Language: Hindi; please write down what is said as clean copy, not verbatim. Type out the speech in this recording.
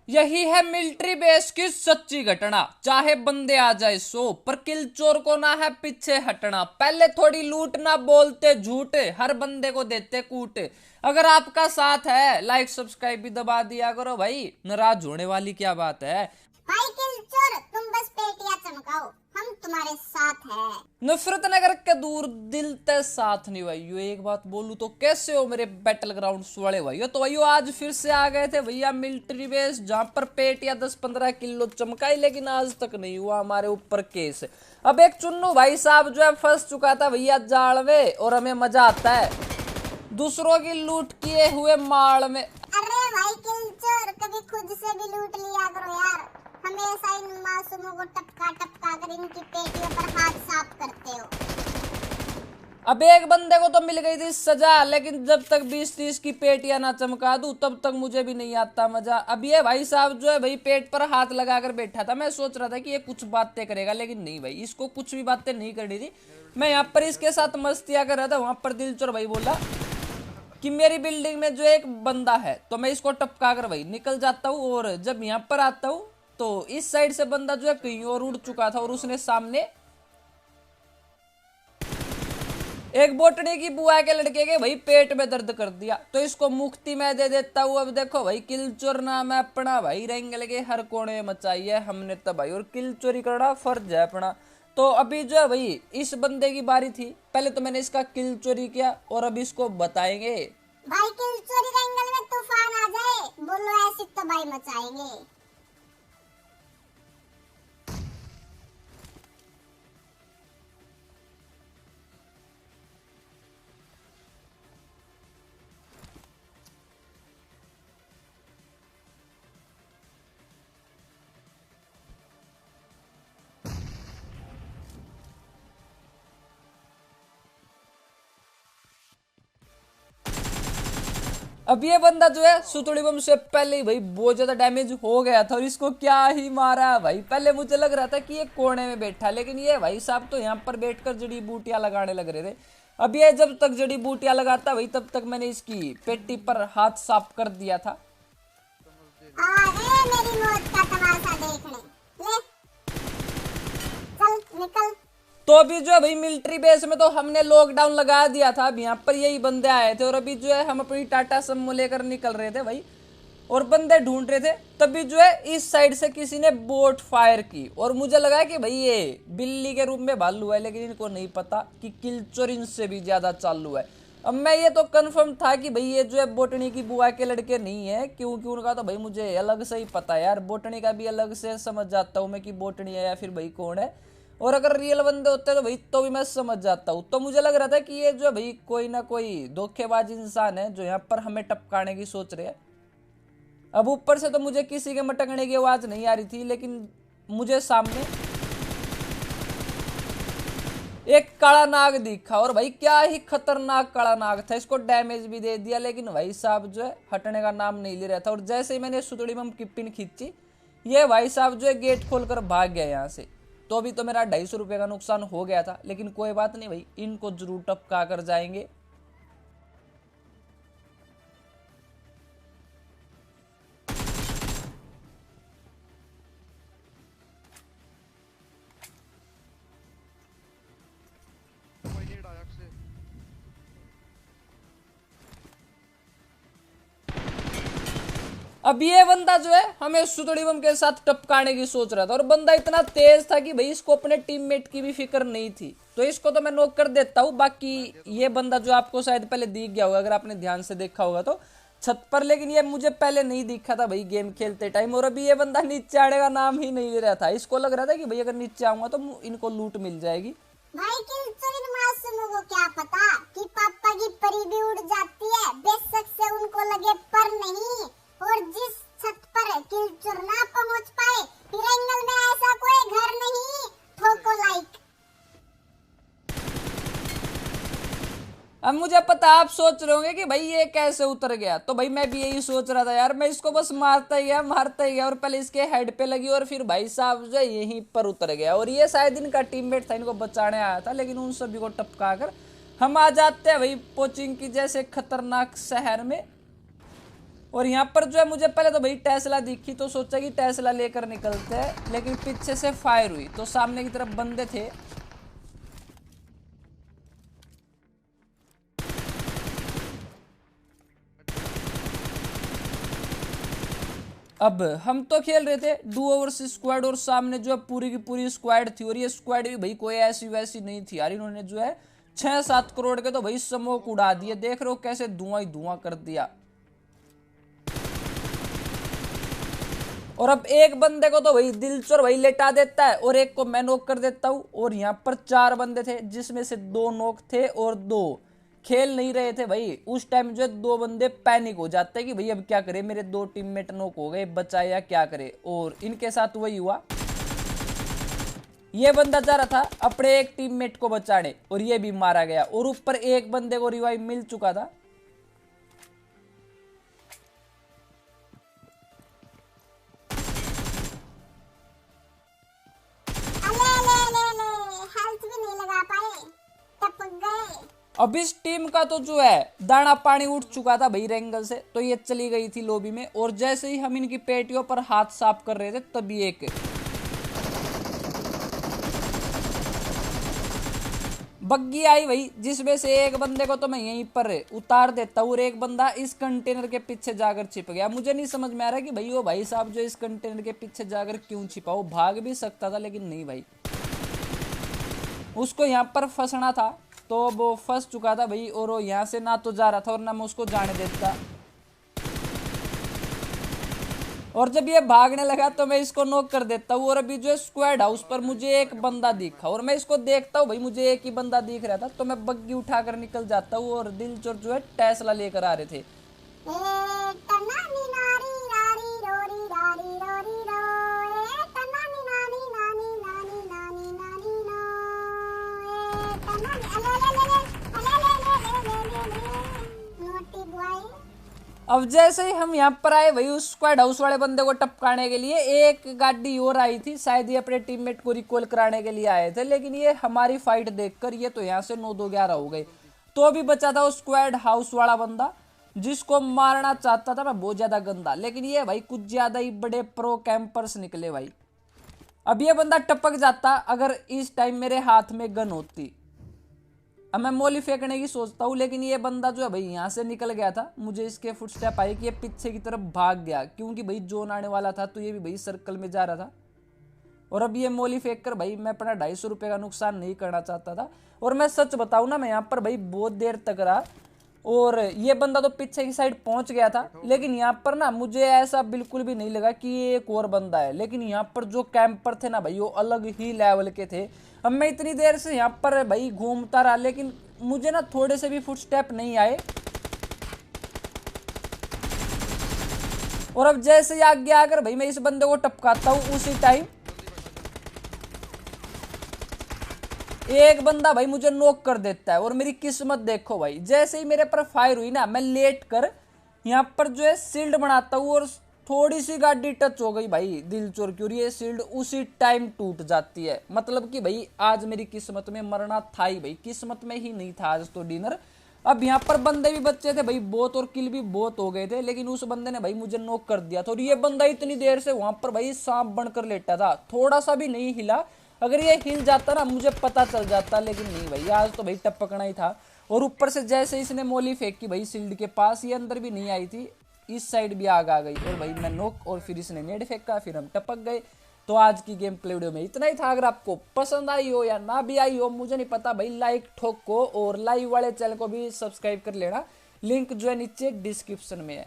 यही है मिलिट्री बेस की सच्ची घटना। चाहे बंदे आ जाए 100 पर किल चोर को ना है पीछे हटना। पहले थोड़ी लूट ना बोलते झूठ, हर बंदे को देते कूट। अगर आपका साथ है लाइक सब्सक्राइब भी दबा दिया करो भाई, नाराज होने वाली क्या बात है। भाई किल चोर तुम बस पेटियां चमकाओ, हम तुम्हारे साथ हैं। नफरत न करके दूर दिल ते साथ नहीं भाइयों। एक बात बोलूं तो कैसे हो मेरे बैटल ग्राउंड वाले भाइयों। तो भाइयों आज फिर से आ गए थे भैया मिलिट्री बेस, जहां पर पेट या 10-15 किलो चमकाई, लेकिन आज तक नहीं हुआ हमारे ऊपर केस। अब एक चुन्नू भाई साहब जो है फंस चुका था भैया जाल में, और हमें मजा आता है दूसरों की लूट किए हुए माल में। अरे भाई किल चोर कभी खुद से भी लूट लिया करो यार, हमेशा इन मासूमों को टपका टपका कर इनकी पेटियों पर हाथ साफ करते हो। अब एक बंदे को तो मिल गई थी सजा, लेकिन जब तक 20-30 की पेटियां ना चमका दूं तब तक मुझे भी नहीं आता मजा। अब ये भाई साहब जो है भाई पेट पर हाथ लगाकर बैठा था, मैं सोच रहा था कि ये कुछ बातें करेगा, लेकिन नहीं भाई, इसको कुछ भी बातें नहीं करनी थी। मैं यहाँ पर इसके साथ मस्तियां कर रहा था, वहां पर दिलचोर भाई बोला कि मेरी बिल्डिंग में जो एक बंदा है, तो मैं इसको टपका कर भाई निकल जाता हूँ। और जब यहाँ पर आता हूँ तो इस साइड से बंदा जो है कहीं और उड़ चुका था, और उसने सामने एक बोटनी की बुआ के लड़के के भाई पेट में दर्द कर दिया, तो इसको मुक्ति में दे देता हूँ। अब देखो भाई किल चोर नाम है अपना भाई, रेंगल के हर कोने में मचाई है हमने तो भाई, और किल चोरी करना फर्ज है अपना। तो अभी जो है भाई इस बंदे की बारी थी, पहले तो मैंने इसका किल चोरी किया और अब इसको बताएंगे। भाई किल चोरी रेंगल में तूफान आ जाए, बोलो ऐसी तो भाई मचाएंगे। अब ये बंदा जो है सुतुड़ी बम से पहले ही भाई बहुत ज्यादा डैमेज हो गया था, और इसको क्या ही मारा भाई। पहले मुझे लग रहा था कि ये कोने में बैठा, लेकिन ये भाई साहब तो यहाँ पर बैठकर जड़ी बूटियां लगाने लग रहे थे। अब ये जब तक जड़ी बूटियां लगाता भाई तब तक मैंने इसकी पेटी पर हाथ साफ कर दिया था। मेरी मौत का तमाशा देखने ले, चल निकल। तो अभी जो है भाई मिलिट्री बेस में तो हमने लॉकडाउन लगा दिया था, अब यहाँ पर यही बंदे आए थे, और अभी जो है हम अपनी टाटा सम्मो लेकर निकल रहे थे भाई, और बंदे ढूंढ रहे थे। तभी जो है इस साइड से किसी ने बोट फायर की, और मुझे लगा कि भाई ये बिल्ली के रूप में भालू है, लेकिन इनको नहीं पता कि किल चोर इनसे भी ज्यादा चालू है। अब मैं ये तो कंफर्म था कि भाई ये जो है बोटनी की बुआ के लड़के नहीं है, क्योंकि उनका तो भाई मुझे अलग से ही पता है यार, बोटनी का भी अलग से समझ जाता हूँ मैं कि बोटनी है या फिर भाई कौन है। और अगर रियल बंदे होते तो भाई तो भी मैं समझ जाता हूँ। तो मुझे लग रहा था कि ये जो भाई कोई ना कोई धोखेबाज इंसान है जो यहाँ पर हमें टपकाने की सोच रहे हैं। अब ऊपर से तो मुझे किसी के मटकने की आवाज नहीं आ रही थी, लेकिन मुझे सामने एक काला नाग दिखा, और भाई क्या ही खतरनाक काला नाग था। इसको डैमेज भी दे दिया, लेकिन भाई साहब जो है हटने का नाम नहीं ले रहा था। और जैसे ही मैंने सुतड़ी में की पिन खींची, ये भाई साहब जो है गेट खोलकर भाग गया यहाँ से। तो अभी तो मेरा 250 रुपये का नुकसान हो गया था, लेकिन कोई बात नहीं भाई, इनको जरूर टपका कर जाएंगे। अब ये बंदा जो है हमें सुतड़ी बम के साथ टपकाने की सोच रहा था, और बंदा इतना तेज था कि भाई इसको अपने टीममेट की भी फिक्र नहीं थी, तो इसको तो मैं नॉक कर देता हूँ। बाकी ये बंदा जो आपको शायद पहले दिख गया होगा, अगर आपने ध्यान से देखा होगा तो छत पर, लेकिन ये मुझे पहले नहीं दिखा था भाई गेम खेलते टाइम। और अभी ये बंदा नीचे आने का नाम ही नहीं ले रहा था, इसको लग रहा था कि भाई अगर नीचे आऊंगा तो इनको लूट मिल जाएगी। भाई किल चोर इन मासूमों को क्या पता कि पापा की परी भी उड़ जाती है, बेशक से उनको लगे पर नहीं। और जिस छत पर किल चोर ना पहुंच पाए, तिरंगल में ऐसा कोई घर नहीं। ठोको लाइक। अब मुझे पता आप सोच रहे होंगे कि भाई ये कैसे उतर गया, तो भाई मैं भी यही सोच रहा था यार, मैं इसको बस मारता ही गया, और पहले इसके हेड पे लगी, और फिर भाई साहब जो यहीं पर उतर गया। और ये शायद इनका टीममेट था, इनको बचाने आया था, लेकिन उन सभी को टपका कर हम आ जाते हैं भाई पोचिंग की जैसे खतरनाक शहर में। और यहाँ पर जो है मुझे पहले तो भाई टेस्ला दिखी तो सोचा कि टेस्ला लेकर निकलते हैं, लेकिन पीछे से फायर हुई तो सामने की तरफ बंदे थे। अब हम तो खेल रहे थे डुओ वर्सेस स्क्वाड और सामने जो है पूरी की पूरी स्क्वाड थी, और ये स्क्वाड भी भाई कोई ऐसी वैसी नहीं थी यार। इन्होंने जो है 6-7 करोड़ के तो भाई स्मोक उड़ा दिए, देख रहे हो कैसे धुआं ही धुआं कर दिया। और अब एक बंदे को तो भाई दिलचोर भाई लेटा देता है और एक को मैं नॉक कर देता हूं। और यहाँ पर 4 बंदे थे जिसमें से 2 नॉक थे और 2 खेल नहीं रहे थे भाई। उस टाइम जो है 2 बंदे पैनिक हो जाते हैं कि भाई अब क्या करे, मेरे 2 टीममेट नॉक हो गए, बचा या क्या करे। और इनके साथ वही हुआ, ये बंदा जा रहा था अपने एक टीममेट को बचाने और ये भी मारा गया। और ऊपर एक बंदे को रिवाइव मिल चुका था। अब इस टीम का तो जो है दाना पानी उठ चुका था भाई रेंगल से, तो ये चली गई थी लॉबी में। और जैसे ही हम इनकी पेटियों पर हाथ साफ कर रहे थे तभी एक बग्गी आई भाई, जिसमें से एक बंदे को तो मैं यहीं पर उतार देता हूँ और एक बंदा इस कंटेनर के पीछे जाकर छिप गया। मुझे नहीं समझ में आ रहा कि भाई वो भाई साहब जो इस कंटेनर के पीछे जाकर क्यों छिपा, वो भाग भी सकता था लेकिन नहीं भाई, उसको यहाँ पर फंसना था तो वो फंस चुका था भाई। और वो यहाँ से ना तो जा रहा था और ना मैं उसको जाने देता। और जब ये भागने लगा तो मैं इसको नॉक कर देता हूँ। और अभी जो है स्क्वाड हाउस पर मुझे एक बंदा दिखा और मैं इसको देखता हूँ भाई, मुझे एक ही बंदा दिख रहा था तो मैं बग्गी उठाकर निकल जाता हूँ। और दिलचोर जो है टेस्ला लेकर आ रहे थे। अब जैसे ही हम यहाँ पर आए वही उस स्क्वाड हाउस वाले बंदे को टपकाने के लिए एक गाड़ी और आई थी, शायद ये अपने टीममेट को रिकॉल कराने के लिए आए थे। लेकिन ये हमारी फाइट देखकर ये तो यहाँ से 9-2-11 हो गए। तो अभी बचा था वो स्क्वाड हाउस वाला बंदा जिसको मारना चाहता था मैं बहुत ज्यादा गंदा, लेकिन ये भाई कुछ ज्यादा ही बड़े प्रो कैंपर्स निकले भाई। अब ये बंदा टपक जाता अगर इस टाइम मेरे हाथ में गन होती। अब मैं मोली फेंकने की सोचता हूँ, लेकिन ये बंदा जो है भाई यहाँ से निकल गया था। मुझे इसके फुटस्टेप आई कि ये पीछे की तरफ भाग गया, क्योंकि भाई जोन आने वाला था तो ये भी भाई सर्कल में जा रहा था। और अब ये मोली फेंक कर भाई मैं अपना 250 रुपये का नुकसान नहीं करना चाहता था। और मैं सच बताऊँ ना, मैं यहाँ पर भाई बहुत देर तक रहा और ये बंदा तो पीछे की साइड पहुंच गया था। लेकिन यहाँ पर ना मुझे ऐसा बिल्कुल भी नहीं लगा कि ये एक और बंदा है। लेकिन यहाँ पर जो कैंपर थे ना भाई वो अलग ही लेवल के थे। अब मैं इतनी देर से यहाँ पर भाई घूमता रहा लेकिन मुझे ना थोड़े से भी फुटस्टेप नहीं आए। और अब जैसे ही आगे आकर भाई मैं इस बंदे को टपकाता हूँ, उसी टाइम एक बंदा भाई मुझे नॉक कर देता है। और मेरी किस्मत देखो भाई, जैसे ही मेरे पर फायर हुई ना मैं लेट कर यहाँ पर जो है शील्ड बनाता हूँ और थोड़ी सी गाड़ी टच हो गई भाई दिलचोर की, और ये शील्ड उसी टाइम टूट जाती है। मतलब कि भाई आज मेरी किस्मत में मरना था ही भाई, किस्मत में ही नहीं था आज तो डिनर। अब यहाँ पर बंदे भी बच्चे थे भाई बहुत और किल भी बहुत हो गए थे, लेकिन उस बंदे ने भाई मुझे नॉक कर दिया था। और ये बंदा इतनी देर से वहां पर भाई सांप बनकर लेटा था, थोड़ा सा भी नहीं हिला। अगर ये हिल जाता ना मुझे पता चल जाता, लेकिन नहीं भाई आज तो भाई टपकना ही था। और ऊपर से जैसे इसने मोली फेंकी भाई शील्ड के पास, ये अंदर भी नहीं आई थी, इस साइड भी आग आ गई और भाई मैं नॉक। और फिर इसने नेट फेंका, फिर हम टपक गए। तो आज की गेम प्ले वीडियो में इतना ही था। अगर आपको पसंद आई हो या ना भी आई हो मुझे नहीं पता भाई, लाइक ठोको और लाइव वाले चैनल को भी सब्सक्राइब कर लेना। लिंक जो है नीचे डिस्क्रिप्शन में है।